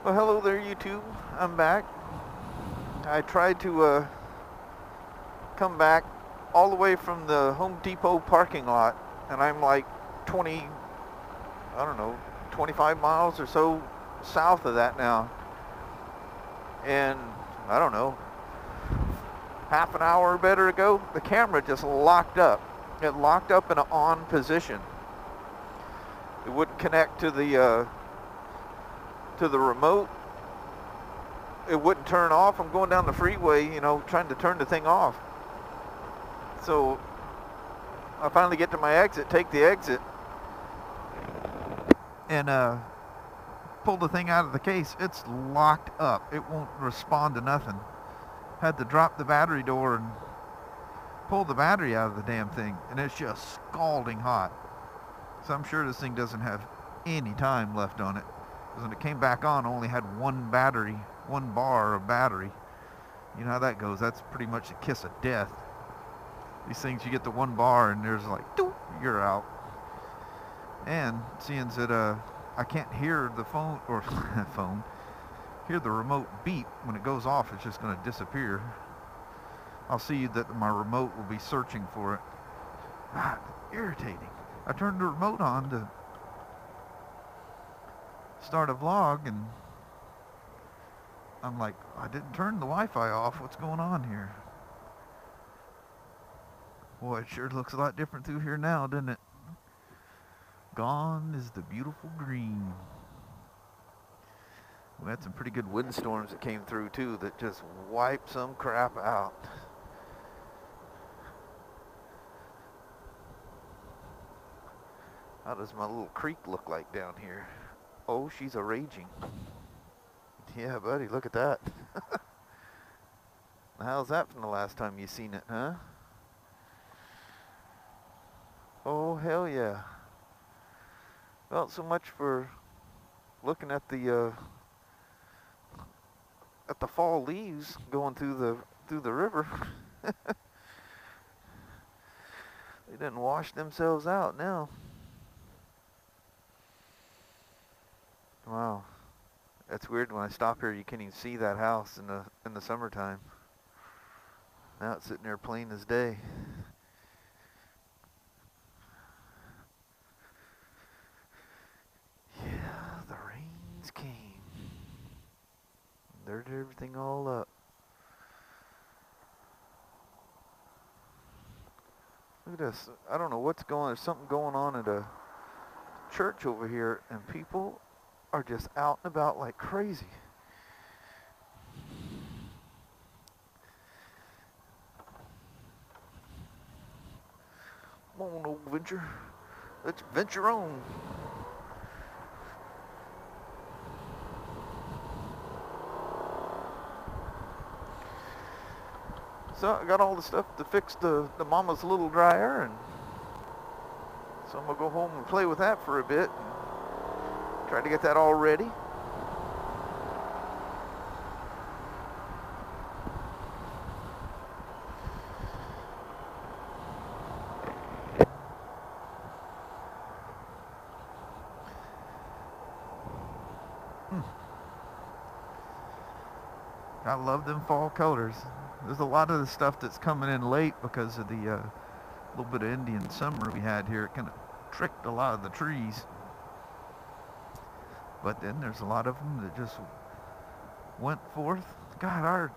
Well, hello there, YouTube. I'm back. I tried to come back all the way from the Home Depot parking lot, and I'm like 20, I don't know, 25 miles or so south of that now. And I don't know, half an hour or better ago, the camera just locked up. It locked up in an on position. It wouldn't connect to the remote. It wouldn't turn off. I'm going down the freeway, you know, trying to turn the thing off. So I finally get to my exit, take the exit, and pull the thing out of the case. It's locked up. It won't respond to nothing. Had to drop the battery door and pull the battery out of the damn thing, and it's just scalding hot. So I'm sure this thing doesn't have any time left on it. Because when it came back on, it only had one bar of battery. You know how that goes. That's pretty much the kiss of death. These things, you get the one bar and there's like, doop, you're out. And seeing that I can't hear the phone, or hear the remote beep when it goes off, it's just going to disappear. I'll see that my remote will be searching for it. God, irritating. I turned the remote on to start a vlog, and I'm like, I didn't turn the Wi-Fi off. What's going on here? Boy, it sure looks a lot different through here now, doesn't it? Gone is the beautiful green. We had some pretty good windstorms that came through too that just wiped some crap out. How does my little creek look like down here? Oh, she's a raging. Yeah, buddy, look at that. How's that from the last time you seen it, huh? Oh, hell yeah. Well, so much for looking at the fall leaves going through the river. They didn't wash themselves out now. Wow. That's weird. When I stop here, you can't even see that house in the summertime. Now it's sitting there plain as day. Yeah, the rains came. Dirted everything all up. Look at this. I don't know what's going on. There's something going on at a church over here, and people are just out and about like crazy. Come on, old venture. Let's venture on. So I got all the stuff to fix the mama's little dryer, and so I'm gonna go home and play with that for a bit. Try to get that all ready. I love them fall colors. There's a lot of the stuff that's coming in late because of the little bit of Indian summer we had here. It kind of tricked a lot of the trees. But then there's a lot of them that just went forth. God,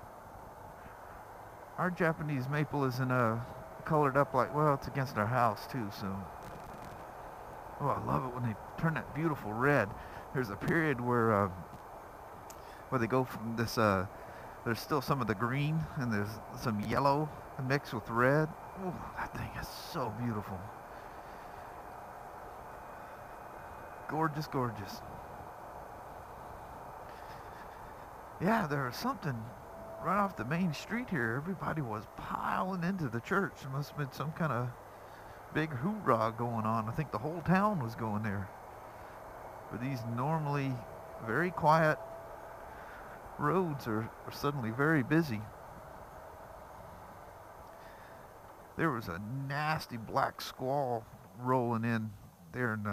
our Japanese maple isn't colored up like, well, it's against our house too, so. Oh, I love it when they turn that beautiful red. There's a period where they go from this, there's still some of the green and there's some yellow mixed with red. Oh, that thing is so beautiful. Gorgeous, gorgeous. Yeah, there was something right off the main street here. Everybody was piling into the church. There must have been some kind of big hoorah going on. I think the whole town was going there. But these normally very quiet roads are suddenly very busy. There was a nasty black squall rolling in there in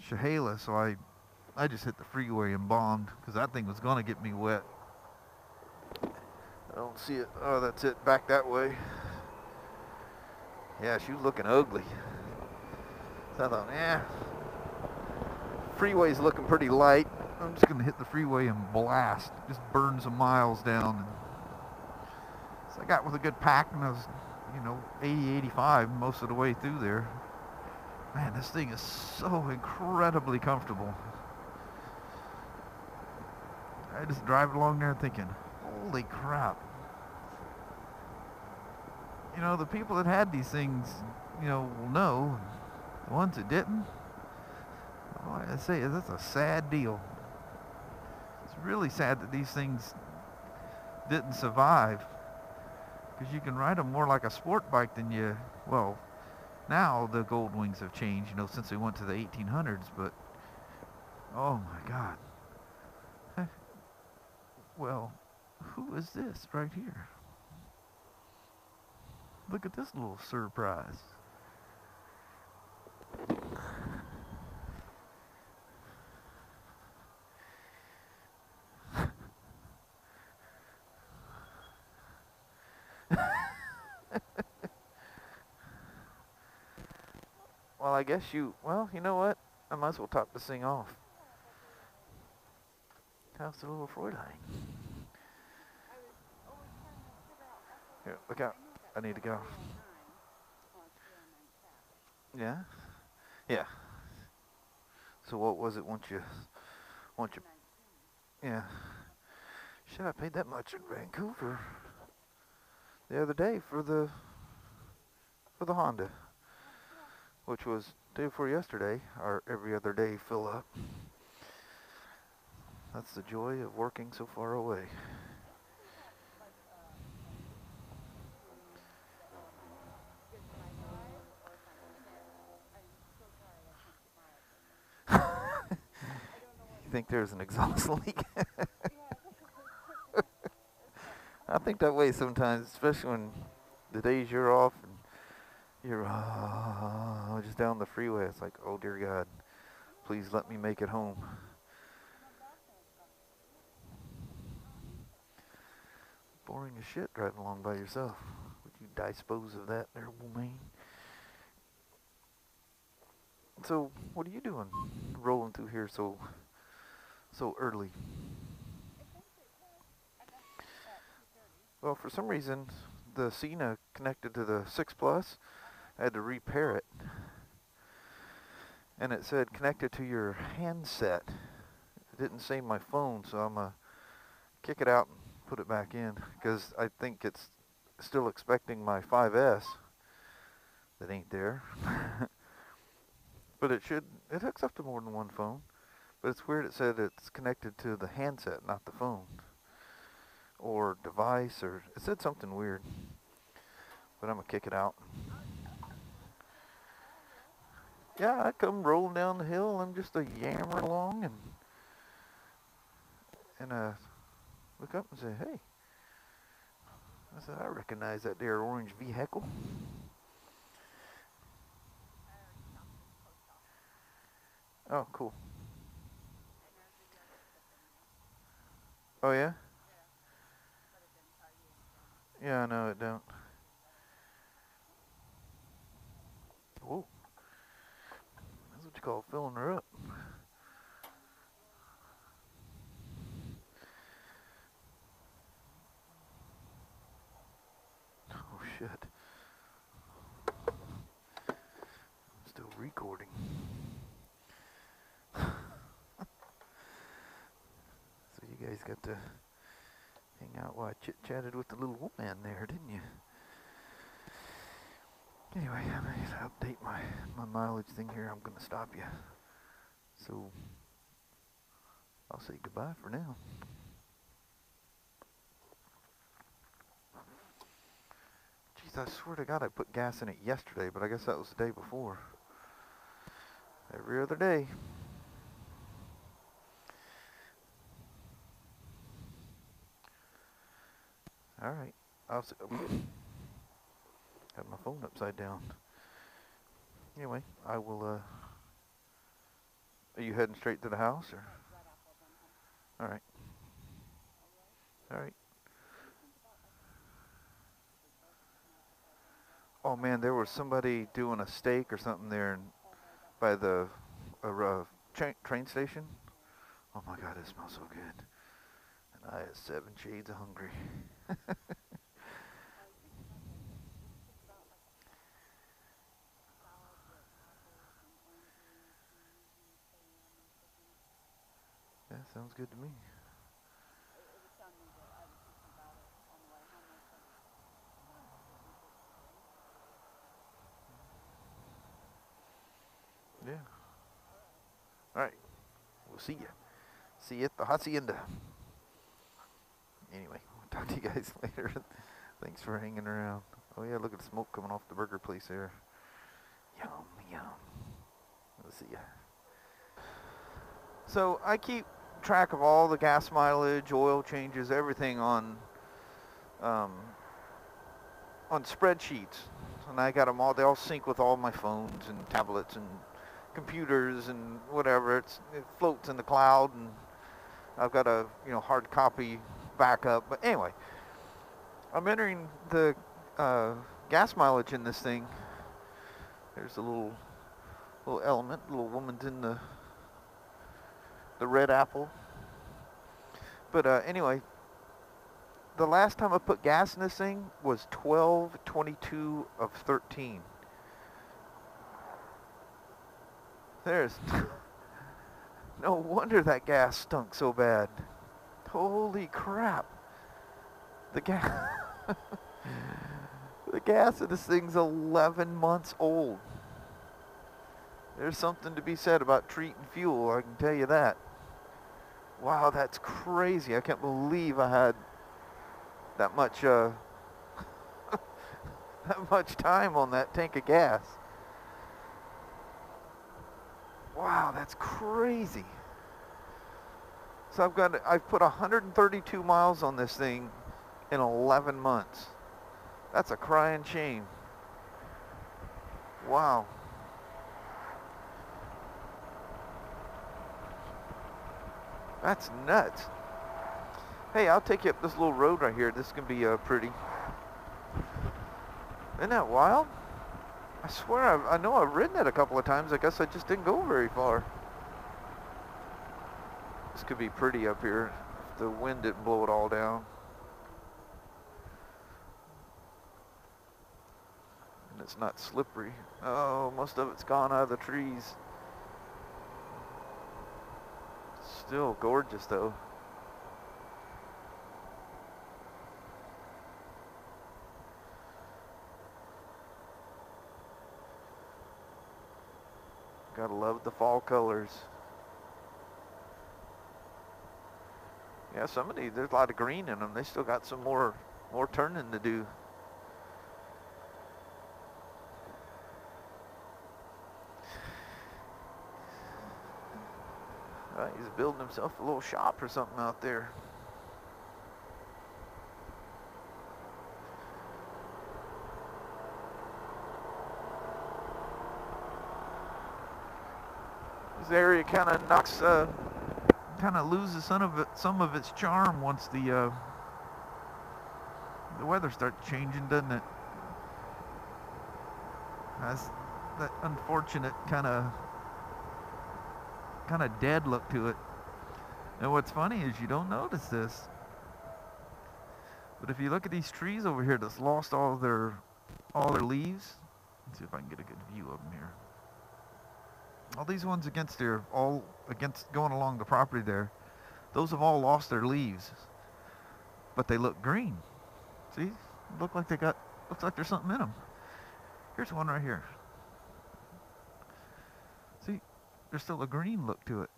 Chehalis, so I I just hit the freeway and bombed because that thing was going to get me wet. I don't see it. Oh, that's it. Back that way. Yeah, she was looking ugly. So I thought, freeway's looking pretty light. I'm just going to hit the freeway and blast. Just burn some miles down. And so I got with a good pack and I was, 80, 85 most of the way through there. Man, this thing is so incredibly comfortable. I just drive along there thinking, holy crap. The people that had these things, will know. The ones that didn't, I say that's a sad deal. It's really sad that these things didn't survive. Because you can ride them more like a sport bike than you, well, now the Gold Wings have changed, since they went to the 1800s, but, oh my God. Well, who is this right here? Look at this little surprise. Well, I guess you know what? I might as well top this thing off. How's the little Freudine? Here, look out. I need to go. Yeah? Yeah. So what was it once you, yeah. Shit, I paid that much in Vancouver the other day for the Honda, which was day before yesterday, our every other day fill up. That's the joy of working so far away. You think there's an exhaust leak? I think that way sometimes, especially when the days you're off and you're just down the freeway. It's like, oh dear God, please let me make it home. Boring as shit driving along by yourself. Would you dispose of that there, woman? So, what are you doing rolling through here so early? Well, for some reason, the Cena connected to the 6 Plus. I had to repair it. And it said connected to your handset. It didn't say my phone, so I'm going to kick it out and put it back in. Because I think it's still expecting my 5S that ain't there. But it hooks up to more than one phone. But it's weird, it said it's connected to the handset, not the phone. Or device, or it said something weird. But I'm going to kick it out. Yeah, I come rolling down the hill, I'm just a yammer along and look up and say, hey. I said, I recognize that there orange vehicle. Oh, cool. Oh, yeah? Yeah, no, it don't. Whoa. That's what you call filling her up. Oh, shit. I'm still recording. So you guys got to hang out while I chit-chatted with the little woman there, didn't you? Anyway, I'm going to update my mileage thing here. I'm going to stop you. So, I'll say goodbye for now. Jeez, I swear to God I put gas in it yesterday, but I guess that was the day before. Every other day. Alright, I'll see. Have my phone upside down. Anyway, I will Are you heading straight to the house, or? All right. All right. Oh man, there was somebody doing a steak or something there by the train station. Oh my God, it smells so good. And I had 7 shades of hungry. That sounds good to me. Yeah. All right. We'll see you. See you at the hacienda. Anyway, we'll talk to you guys later. Thanks for hanging around. Oh yeah, look at the smoke coming off the burger place there. Yum, yum. We'll see ya. So I keep track of all the gas mileage, oil changes, everything um, on spreadsheets, and I got them all. They all sync with all my phones and tablets and computers and whatever. It floats in the cloud, and I've got a hard copy backup. But anyway, I'm entering the gas mileage in this thing. There's a little element. Little woman's in the red apple. But anyway, the last time I put gas in this thing was 12/22 of 13. There's no wonder that gas stunk so bad. Holy crap. The gas the gas in this thing's 11 months old. There's something to be said about treating fuel, I can tell you that. Wow, that's crazy. I can't believe I had that much that much time on that tank of gas. Wow, that's crazy. So I've put 132 miles on this thing in 11 months. That's a crying shame. Wow. That's nuts. Hey, I'll take you up this little road right here. This can be pretty. Isn't that wild? I swear, I know I've ridden it a couple of times. I guess I just didn't go very far. This could be pretty up here if the wind didn't blow it all down. And it's not slippery. Oh, most of it's gone out of the trees. Still gorgeous though. Gotta love the fall colors. Yeah, there's a lot of green in them. They still got some more turning to do. He's building himself a little shop or something out there. This area kind of loses some of its charm once the weather starts changing, doesn't it? Has that unfortunate kind of dead look to it. And what's funny is you don't notice this, but if you look at these trees over here that's lost all their leaves, let's see if I can get a good view of them here. All these ones against going along the property there, those have all lost their leaves, but they look green. See, looks like there's something in them. Here's one right here. See, there's still a green look to it.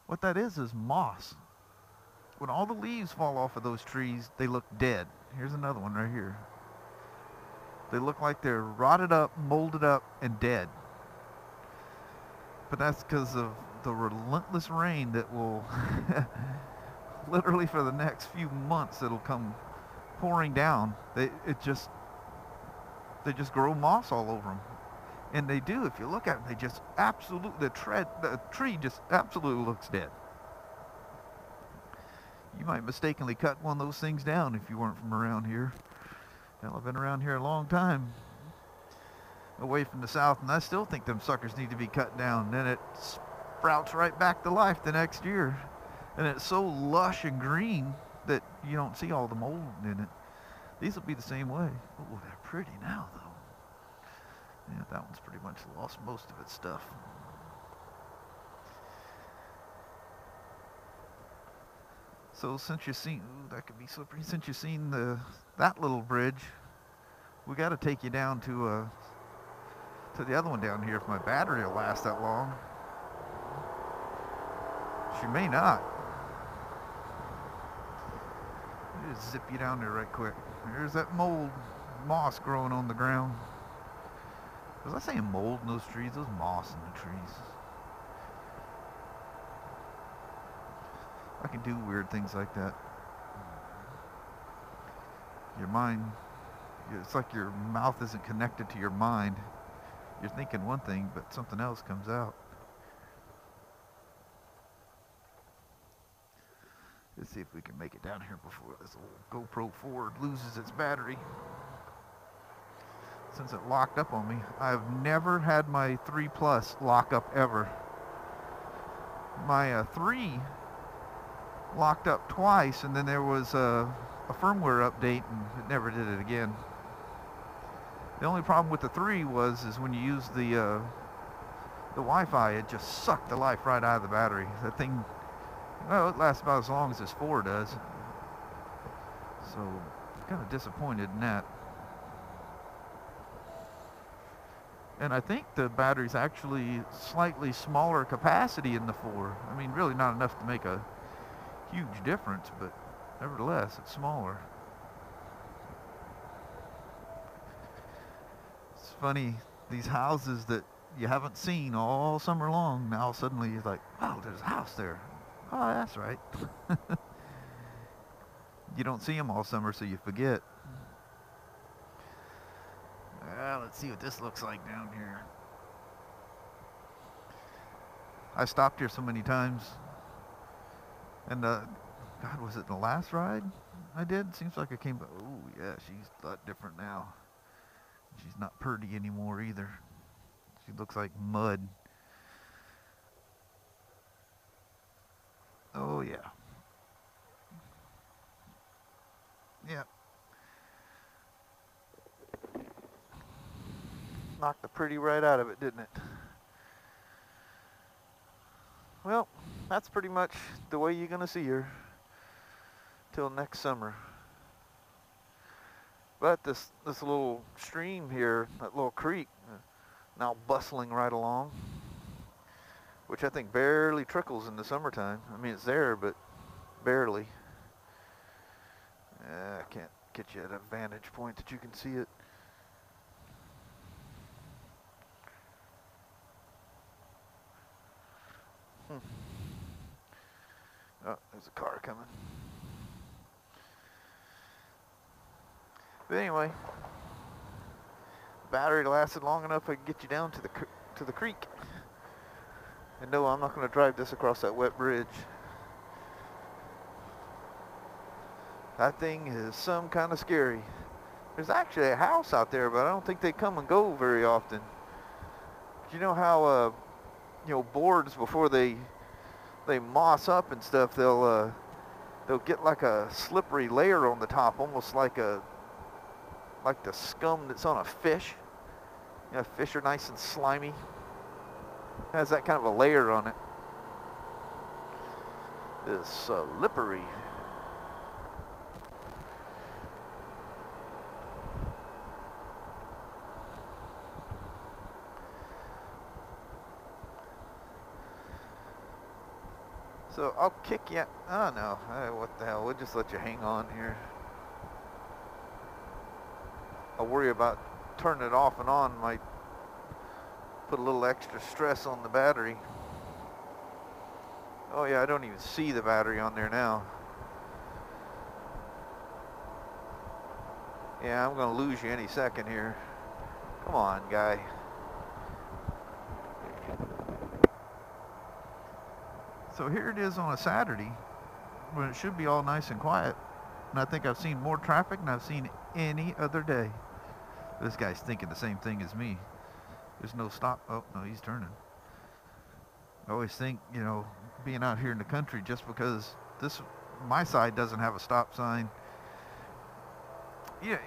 What that is moss. When all the leaves fall off of those trees, they look dead. Here's another one right here. They look like they're rotted up, molded up, and dead. But that's because of the relentless rain that will literally for the next few months it'll come pouring down. They just grow moss all over them. And they do, if you look at them, they just absolutely, the tree just absolutely looks dead. You might mistakenly cut one of those things down if you weren't from around here. Hell, I've been around here a long time, away from the south, and I still think them suckers need to be cut down. Then it sprouts right back to life the next year. And it's so lush and green that you don't see all the mold in it. These will be the same way. Oh, they're pretty now, though. Yeah, that one's pretty much lost most of its stuff. So since you've seen, ooh, that could be slippery. Since you've seen that little bridge, we got to take you down to the other one down here if my battery will last that long. She may not. Let me just zip you down there right quick. There's that moss growing on the ground. Was I saying mold in those trees? There's moss in the trees. I can do weird things like that. Your mind, it's like your mouth isn't connected to your mind. You're thinking one thing, but something else comes out. Let's see if we can make it down here before this old GoPro 4 loses its battery. Since it locked up on me, I've never had my 3 Plus lock up ever. My 3 locked up twice, and then there was a firmware update, and it never did it again. The only problem with the 3 is when you use the Wi-Fi, it just sucked the life right out of the battery. That thing, well, it lasts about as long as this 4 does. So, kind of disappointed in that. And I think the battery's actually slightly smaller capacity in the 4. I mean, really not enough to make a huge difference, but nevertheless, it's smaller. It's funny, these houses that you haven't seen all summer long, now suddenly you're like, wow, there's a house there. Oh, that's right. You don't see them all summer, so you forget. Well, let's see what this looks like down here. I stopped here so many times. And, God, was it the last ride I did? Seems like I came back. Oh, yeah, she's a lot different now. She's not purty anymore either. She looks like mud. Oh, yeah. Yeah. Knocked the pretty right out of it, didn't it? Well, that's pretty much the way you're going to see her till next summer. But this little stream here, that little creek, now bustling right along, which I think barely trickles in the summertime. I mean, it's there, but barely. I can't get you at a vantage point that you can see it. Oh, there's a car coming. But anyway, battery lasted long enough I could get you down to the creek. And no, I'm not going to drive this across that wet bridge. That thing is some kind of scary. There's actually a house out there, but I don't think they come and go very often. You know how boards, before they moss up and stuff, they'll get like a slippery layer on the top, almost like the scum that's on a fish. You know, fish are nice and slimy. It has that kind of a layer on it. It's slippery. So I'll kick you. Oh no, what the hell, we'll just let you hang on here. I'll worry about turning it off and on, might put a little extra stress on the battery. Oh yeah, I don't even see the battery on there now. Yeah, I'm gonna lose you any second here. Come on, guy. So here it is on a Saturday when it should be all nice and quiet. And I think I've seen more traffic than I've seen any other day. This guy's thinking the same thing as me. There's no stop. Oh, no, he's turning. I always think, you know, being out here in the country, just because my side doesn't have a stop sign. Yeah,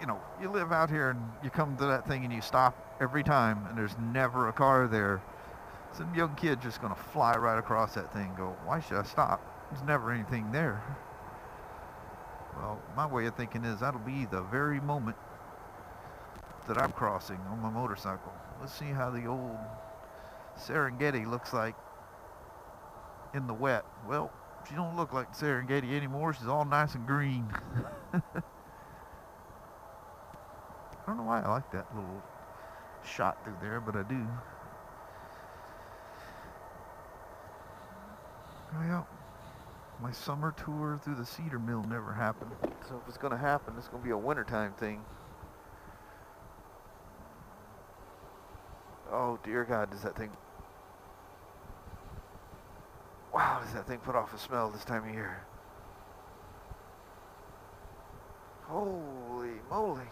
you know, you live out here and you come to that thing and you stop every time and there's never a car there. Some young kid just gonna fly right across that thing and go, why should I stop? There's never anything there. Well, my way of thinking is that'll be the very moment that I'm crossing on my motorcycle. Let's see how the old Serengeti looks like in the wet. Well, she don't look like Serengeti anymore. She's all nice and green. I don't know why I like that little shot through there, but I do. Well, my summer tour through the cedar mill never happened. So if it's going to happen, it's going to be a wintertime thing. Oh, dear God, does that thing... Wow, does that thing put off a smell this time of year? Holy moly.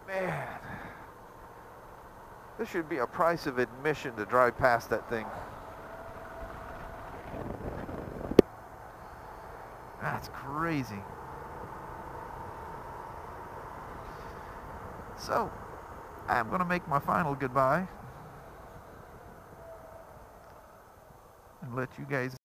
Man. This should be a price of admission to drive past that thing. That's crazy. So, I'm going to make my final goodbye and let you guys